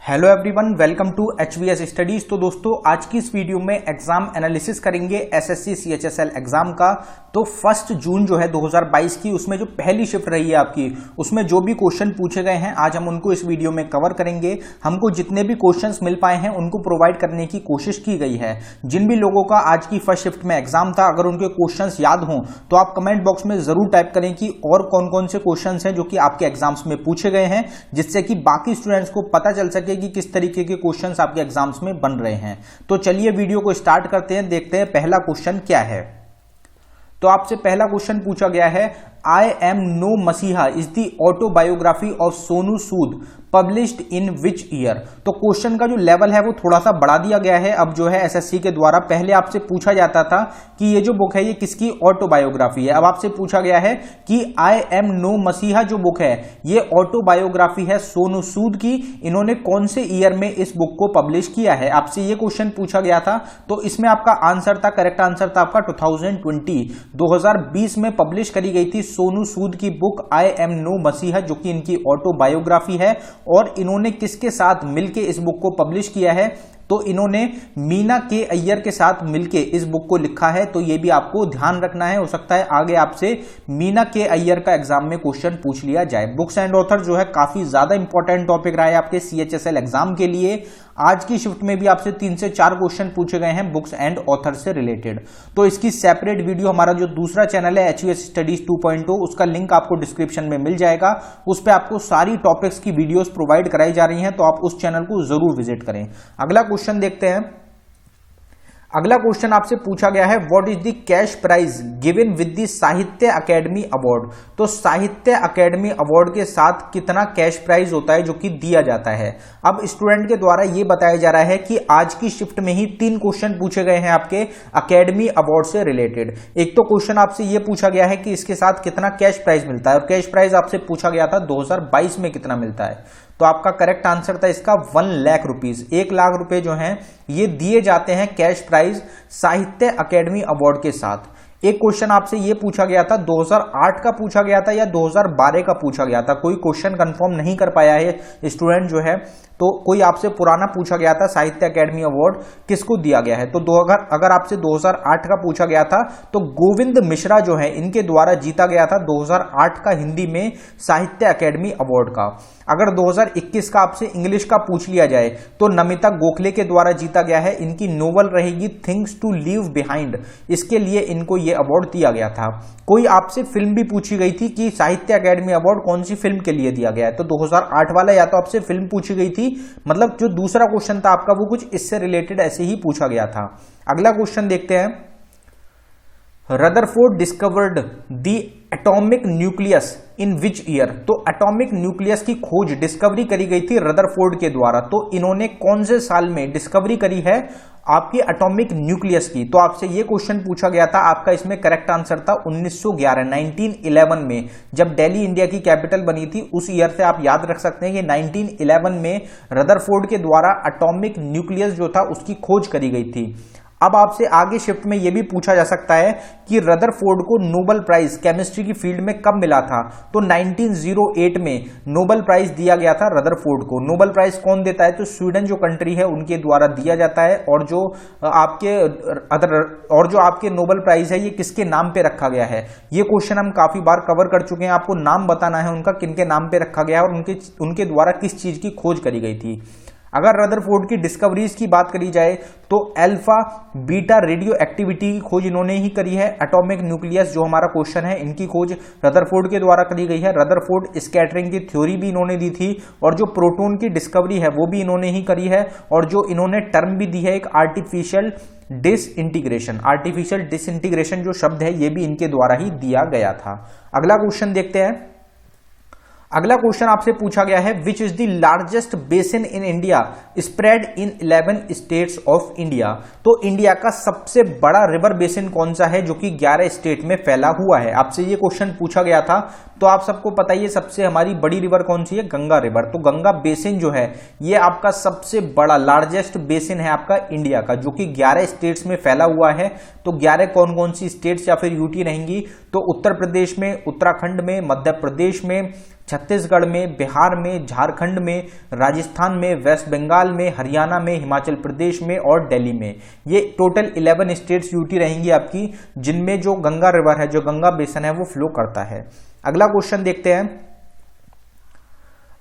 Hello everyone, welcome to HVS studies. तो दोस्तों, आज की इस वीडियो में एग्जाम एनालिसिस करेंगे एसएससी CHSL एग्जाम का। तो 1 जून जो है 2022 की, उसमें जो पहली शिफ्ट रही है आपकी, उसमें जो भी क्वेश्चन पूछे गए हैं आज हम उनको इस वीडियो में कवर करेंगे। हमको जितने भी क्वेश्चंस मिल पाए हैं उनको प्रोवाइड करने की कोशिश की गई है। जिन भी लोगों का आज की फर्स्ट शिफ्ट में एग्जाम था, अगर उनके क्वेश्चंस याद हों तो आप कमेंट बॉक्स में जरूर टाइप करें कि और कौन कौन से क्वेश्चंस हैं जो कि आपके एग्जाम्स में पूछे गए हैं, जिससे कि बाकी स्टूडेंट्स को पता चल सके कि किस तरीके के क्वेश्चंस आपके एग्जाम्स में बन रहे हैं। तो चलिए वीडियो को स्टार्ट करते हैं, देखते हैं पहला क्वेश्चन क्या है। तो आपसे पहला क्वेश्चन पूछा गया है, आई एम नो मसीहा is the autobiography of Sonu Sood published in which year. तो क्वेश्चन का जो लेवल है वो थोड़ा सा बढ़ा दिया गया है अब जो है एसएससी के द्वारा। पहले आपसे पूछा जाता था कि ये जो बुक है ये किसकी ऑटोबायोग्राफी है, अब आपसे पूछा गया है कि आई एम नो मसीहा जो बुक है ये ऑटोबायोग्राफी है सोनू सूद की, इन्होंने कौन से ईयर में इस बुक को पब्लिश किया है, आपसे ये क्वेश्चन पूछा गया था। तो इसमें आपका आंसर था, करेक्ट आंसर था आपका 2020 में पब्लिश करी गई थी सोनू सूद की बुक आई एम नो मसीहा, जो कि इनकी ऑटोबायोग्राफी है। और इन्होंने किसके साथ मिलके इस बुक को पब्लिश किया है, तो इन्होंने मीना के अय्यर के साथ मिलके इस बुक को लिखा है। तो ये भी आपको ध्यान रखना है, हो सकता है आगे आपसे मीना के अय्यर का एग्जाम में क्वेश्चन पूछ लिया जाए। बुक्स एंड ऑथर जो है काफी ज्यादा इंपॉर्टेंट टॉपिक रहा है आपके CHSL एग्जाम के लिए। आज की शिफ्ट में भी आपसे 3 से 4 क्वेश्चन पूछे गए हैं बुक्स एंड ऑथर से रिलेटेड। तो इसकी सेपरेट वीडियो, हमारा जो दूसरा चैनल है HVS स्टडीज 2.0, उसका लिंक आपको डिस्क्रिप्शन में मिल जाएगा। उस पर आपको सारी टॉपिक्स की वीडियोस प्रोवाइड कराई जा रही हैं, तो आप उस चैनल को जरूर विजिट करें। अगला क्वेश्चन देखते हैं। अगला क्वेश्चन आपसे पूछा गया है, what is the cash prize given with the Sahitya academy award. तो साहित्य अकेडमी अवार्ड के साथ कितना कैश प्राइज होता है जो कि दिया जाता है। अब स्टूडेंट के द्वारा यह बताया जा रहा है कि आज की शिफ्ट में ही 3 क्वेश्चन पूछे गए हैं आपके अकेडमी अवार्ड से रिलेटेड। एक तो क्वेश्चन आपसे यह पूछा गया है कि इसके साथ कितना कैश प्राइज मिलता है, और कैश प्राइज आपसे पूछा गया था 2022 में कितना मिलता है। तो आपका करेक्ट आंसर था इसका 1 लाख रुपीज, 1 लाख रुपए जो हैं ये दिए जाते हैं कैश प्राइज साहित्य अकेडमी अवार्ड के साथ। एक क्वेश्चन आपसे ये पूछा गया था, 2008 का पूछा गया था या 2012 का पूछा गया था, कोई क्वेश्चन कंफर्म नहीं कर पाया है स्टूडेंट जो है। तो कोई आपसे पुराना पूछा गया था साहित्य अकेडमी अवार्ड किसको दिया गया है। तो अगर आपसे 2008 का पूछा गया था तो गोविंद मिश्रा जो है इनके द्वारा जीता गया था 2008 का हिंदी में साहित्य अकेडमी अवार्ड का। अगर 2021 का आपसे इंग्लिश का पूछ लिया जाए तो नमिता गोखले के द्वारा जीता गया है, इनकी नोवेल रहेगी थिंग्स टू लीव बिहाइंड, इसके लिए इनको ये अवार्ड दिया गया था। कोई आपसे फिल्म भी पूछी गई थी कि साहित्य अकेडमी अवार्ड कौन सी फिल्म के लिए दिया गया है, तो 2008 वाला या तो आपसे फिल्म पूछी गई थी, मतलब जो दूसरा क्वेश्चन था आपका वो कुछ इससे रिलेटेड ऐसे ही पूछा गया था। अगला क्वेश्चन देखते हैं, Rutherford discovered the atomic nucleus in which year. तो एटॉमिक न्यूक्लियस की खोज, डिस्कवरी करी गई थी रदरफोर्ड के द्वारा, तो इन्होंने कौन से साल में डिस्कवरी करी है आपकी एटॉमिक न्यूक्लियस की। तो आपसे ये क्वेश्चन पूछा गया था, आपका इसमें करेक्ट आंसर था 1911 में, जब दिल्ली इंडिया की कैपिटल बनी थी, उस ईयर से आप याद रख सकते हैं कि 1911 में रदरफोर्ड के द्वारा एटॉमिक न्यूक्लियस जो था उसकी खोज करी गई थी। अब आपसे आगे शिफ्ट में यह भी पूछा जा सकता है कि रदरफोर्ड को नोबेल प्राइज केमिस्ट्री की फील्ड में कब मिला था। तो 1908 में नोबेल प्राइज दिया गया था रदरफोर्ड को। नोबेल प्राइज कौन देता है, तो स्वीडन जो कंट्री है उनके द्वारा दिया जाता है। और जो आपके नोबेल प्राइज है ये किसके नाम पे रखा गया है, ये क्वेश्चन हम काफी बार कवर कर चुके हैं। आपको नाम बताना है उनका, किनके नाम पे रखा गया है और उनके द्वारा किस चीज की खोज करी गई थी। अगर रदरफोर्ड की डिस्कवरीज की बात करी जाए तो अल्फा बीटा रेडियो एक्टिविटी की खोज इन्होंने ही करी है। एटॉमिक न्यूक्लियस जो हमारा क्वेश्चन है, इनकी खोज रदरफोर्ड के द्वारा करी गई है। रदरफोर्ड स्कैटरिंग की थ्योरी भी इन्होंने दी थी, और जो प्रोटॉन की डिस्कवरी है वो भी इन्होंने ही करी है। और जो इन्होंने टर्म भी दी है एक आर्टिफिशियल डिसइंटीग्रेशन, आर्टिफिशियल डिसइंटीग्रेशन जो शब्द है ये भी इनके द्वारा ही दिया गया था। अगला क्वेश्चन देखते हैं। अगला क्वेश्चन आपसे पूछा गया है, which is the largest basin in India spread in 11 states of India. तो इंडिया का सबसे बड़ा रिवर बेसिन कौन सा है जो कि 11 स्टेट में फैला हुआ है, आपसे ये क्वेश्चन पूछा गया था। तो आप सबको पता ही है सबसे हमारी बड़ी रिवर कौन सी है, गंगा रिवर। तो गंगा बेसिन जो है ये आपका सबसे बड़ा लार्जेस्ट बेसिन है आपका इंडिया का, जो कि 11 स्टेट्स में फैला हुआ है। तो 11 कौन कौन सी स्टेट्स या फिर यूटी रहेंगी, तो उत्तर प्रदेश में, उत्तराखंड में, मध्य प्रदेश में, छत्तीसगढ़ में, बिहार में, झारखंड में, राजस्थान में, वेस्ट बंगाल में, हरियाणा में, हिमाचल प्रदेश में और दिल्ली में। ये टोटल 11 स्टेट्स यूटी रहेंगी आपकी, जिनमें जो गंगा रिवर है, जो गंगा बेसिन है, वो फ्लो करता है। अगला क्वेश्चन देखते हैं।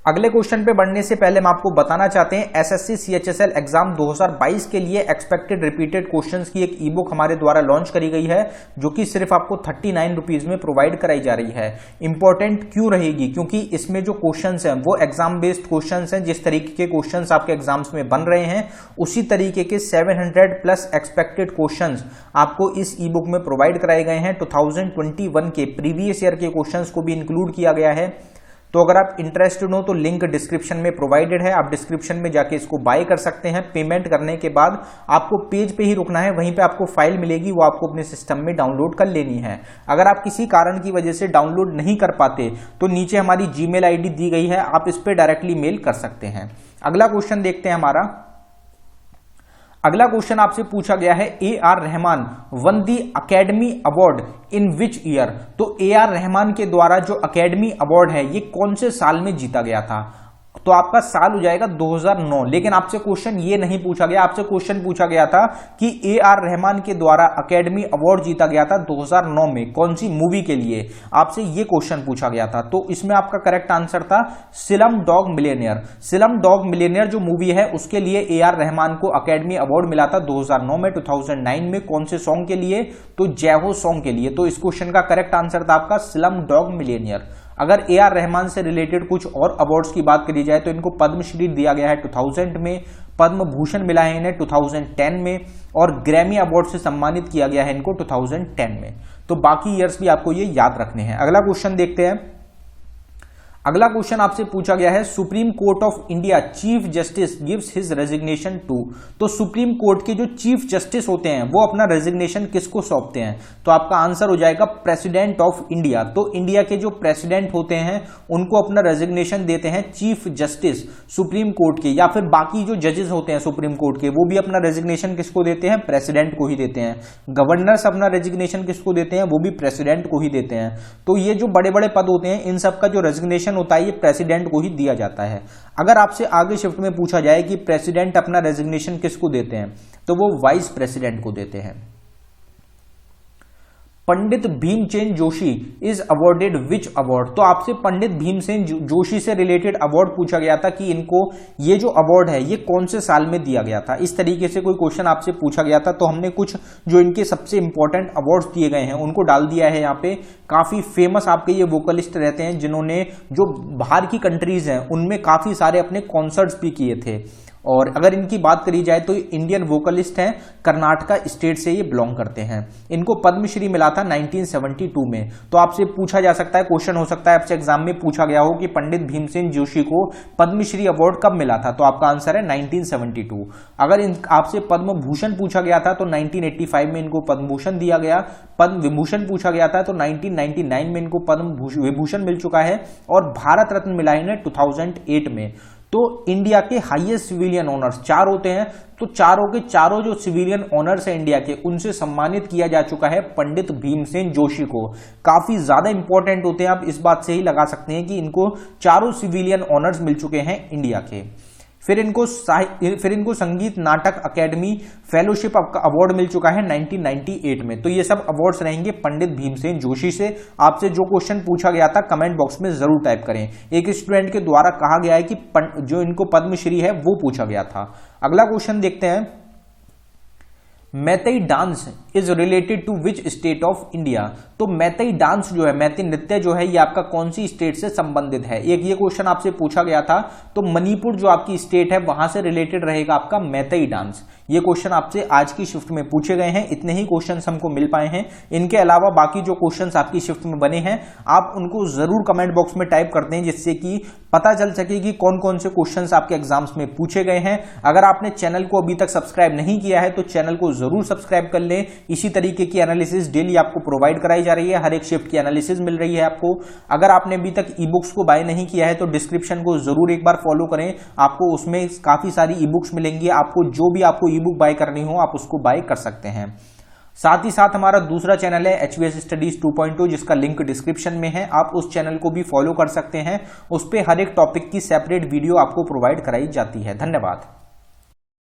अगले क्वेश्चन पे बढ़ने से पहले हम आपको बताना चाहते हैं एसएससी सीएचएसएल एग्जाम 2022 के लिए एक्सपेक्टेड रिपीटेड क्वेश्चंस की एक ई बुक हमारे द्वारा लॉन्च करी गई है, जो कि सिर्फ आपको 39 रुपीज में प्रोवाइड कराई जा रही है। इंपॉर्टेंट क्यों रहेगी? क्योंकि इसमें जो क्वेश्चंस हैं वो एग्जाम बेस्ड क्वेश्चंस हैं। जिस तरीके के क्वेश्चंस आपके एग्जाम्स में बन रहे हैं, उसी तरीके के 700 प्लस एक्सपेक्टेड क्वेश्चंस आपको इस ई बुक में प्रोवाइड कराए गए हैं। 2021 के प्रीवियस ईयर के क्वेश्चंस को भी इंक्लूड किया गया है। तो अगर आप इंटरेस्टेड हो तो लिंक डिस्क्रिप्शन में प्रोवाइडेड है, आप डिस्क्रिप्शन में जाके इसको बाय कर सकते हैं। पेमेंट करने के बाद आपको पेज पे ही रुकना है, वहीं पे आपको फाइल मिलेगी, वो आपको अपने सिस्टम में डाउनलोड कर लेनी है। अगर आप किसी कारण की वजह से डाउनलोड नहीं कर पाते तो नीचे हमारी जीमेल आईडी दी गई है, आप इस पे डायरेक्टली मेल कर सकते हैं। अगला क्वेश्चन देखते हैं हमारा। अगला क्वेश्चन आपसे पूछा गया है, AR Rahman one the academy award in which year? तो AR रहमान के द्वारा जो अकेडमी अवार्ड है, ये कौन से साल में जीता गया था? तो आपका साल हो जाएगा 2009। लेकिन आपसे क्वेश्चन ये नहीं पूछा गया, आपसे क्वेश्चन पूछा गया था कि AR रहमान के द्वारा अकेडमी अवार्ड जीता गया था 2009 में, कौन सी मूवी के लिए? आपसे ये क्वेश्चन पूछा गया था। तो इसमें आपका करेक्ट आंसर था slum dog millionaire. Slum dog millionaire जो मूवी है, उसके लिए AR रहमान को अकेडमी अवार्ड मिला था 2009 में। 2009 में कौन से सॉन्ग के लिए? तो जय हो सॉन्ग के लिए। तो इस क्वेश्चन का करेक्ट आंसर था आपका स्लम डॉग मिलियनेयर। अगर AR रहमान से रिलेटेड कुछ और अवार्ड्स की बात करी जाए तो इनको पद्मश्री दिया गया है 2000 में, पद्म भूषण मिला है इन्हें 2010 में, और ग्रैमी अवार्ड से सम्मानित किया गया है इनको 2010 में। तो बाकी ईयर्स भी आपको ये याद रखने हैं। अगला क्वेश्चन देखते हैं। अगला क्वेश्चन आपसे पूछा गया है, supreme court of India chief justice gives his resignation to? तो सुप्रीम कोर्ट के जो चीफ जस्टिस होते हैं वो अपना रेजिग्नेशन किसको सौंपते हैं? तो आपका आंसर हो जाएगा प्रेसिडेंट ऑफ इंडिया। तो इंडिया के जो प्रेसिडेंट होते हैं उनको अपना रेजिग्नेशन देते हैं चीफ जस्टिस सुप्रीम कोर्ट के, या फिर बाकी जो जजेस होते हैं सुप्रीम कोर्ट के, वो भी अपना रेजिग्नेशन किसको देते हैं? प्रेसिडेंट को ही देते हैं। गवर्नर्स अपना रेजिग्नेशन किसको देते हैं? वो भी प्रेसिडेंट को ही देते हैं। तो ये जो बड़े बड़े पद होते हैं, इन सब का जो रेजिग्नेशन होता है ये प्रेसिडेंट को ही दिया जाता है। अगर आपसे आगे शिफ्ट में पूछा जाए कि प्रेसिडेंट अपना रेजिग्नेशन किसको देते हैं, तो वो वाइस प्रेसिडेंट को देते हैं। Pandit Bhimsen Joshi is awarded which award? तो आपसे पंडित भीमसेन जोशी से रिलेटेड अवार्ड पूछा गया था कि इनको ये जो अवार्ड है ये कौन से साल में दिया गया था। इस तरीके से कोई क्वेश्चन आपसे पूछा गया था, तो हमने कुछ जो इनके सबसे इंपॉर्टेंट अवार्ड्स दिए गए हैं उनको डाल दिया है यहाँ पे। काफी फेमस आपके ये वोकलिस्ट रहते हैं, जिन्होंने जो बाहर की कंट्रीज हैं उनमें काफी सारे अपने कॉन्सर्ट्स भी किए थे। और अगर इनकी बात करी जाए तो इंडियन वोकलिस्ट हैं, कर्नाटका स्टेट से ये बिलोंग करते हैं। इनको पद्मश्री मिला था 1972 में। तो आपसे पूछा जा सकता है, क्वेश्चन हो सकता है आपसे एग्जाम में पूछा गया हो कि पंडित भीमसेन जोशी को पद्मश्री अवार्ड कब मिला था? तो आपका आंसर है 1972। अगर आपसे पद्म भूषण पूछा गया था तो 1985 में इनको पद्म भूषण दिया गया। पद्म विभूषण पूछा गया था तो 1999 में इनको पद्म विभूषण मिल चुका है, और भारत रत्न मिला है इन्हें 2008 में। तो इंडिया के हाईएस्ट सिविलियन ऑनर्स 4 होते हैं, तो चारों के चारों जो सिविलियन ऑनर्स हैं इंडिया के, उनसे सम्मानित किया जा चुका है पंडित भीमसेन जोशी को। काफी ज्यादा इंपॉर्टेंट होते हैं, आप इस बात से ही लगा सकते हैं कि इनको चारों सिविलियन ऑनर्स मिल चुके हैं इंडिया के। फिर इनको संगीत नाटक अकेडमी फेलोशिप का अवार्ड मिल चुका है 1998 में। तो ये सब अवार्ड्स रहेंगे पंडित भीमसेन जोशी से। आपसे जो क्वेश्चन पूछा गया था कमेंट बॉक्स में जरूर टाइप करें। एक स्टूडेंट के द्वारा कहा गया है कि जो इनको पद्मश्री है वो पूछा गया था। अगला क्वेश्चन देखते हैं, Meitei dance is related to which state of India? तो मैतेई डांस जो है, मैतेई नृत्य जो है, ये आपका कौन सी स्टेट से संबंधित है? एक ये क्वेश्चन आपसे पूछा गया था, तो मणिपुर जो आपकी स्टेट है वहां से रिलेटेड रहेगा आपका मैतेई डांस। ये क्वेश्चन आपसे आज की शिफ्ट में पूछे गए हैं। इतने ही क्वेश्चंस हमको मिल पाए हैं। इनके अलावा बाकी जो क्वेश्चंस आपकी शिफ्ट में बने हैं आप उनको जरूर कमेंट बॉक्स में टाइप कर दें, जिससे कि पता चल सके कि कौन कौन से क्वेश्चंस आपके एग्जाम्स में पूछे गए हैं। अगर आपने चैनल को अभी तक सब्सक्राइब नहीं किया है तो चैनल को जरूर सब्सक्राइब कर लें। इसी तरीके की एनालिसिस डेली आपको प्रोवाइड कराई जा रही है, हर एक शिफ्ट की एनालिसिस मिल रही है आपको। अगर आपने अभी तक ई बुक्स को बाय नहीं किया है तो डिस्क्रिप्शन को जरूर एक बार फॉलो करें, आपको उसमें काफी सारी ई बुक्स मिलेंगी। आपको जो भी आपको ई बुक बाय करनी हो आप उसको बाय कर सकते हैं। साथ ही साथ हमारा दूसरा चैनल है HVS स्टडीज 2.0 जिसका लिंक डिस्क्रिप्शन में है, आप उस चैनल को भी फॉलो कर सकते हैं। उस पे हर एक टॉपिक की सेपरेट वीडियो आपको प्रोवाइड कराई जाती है। धन्यवाद।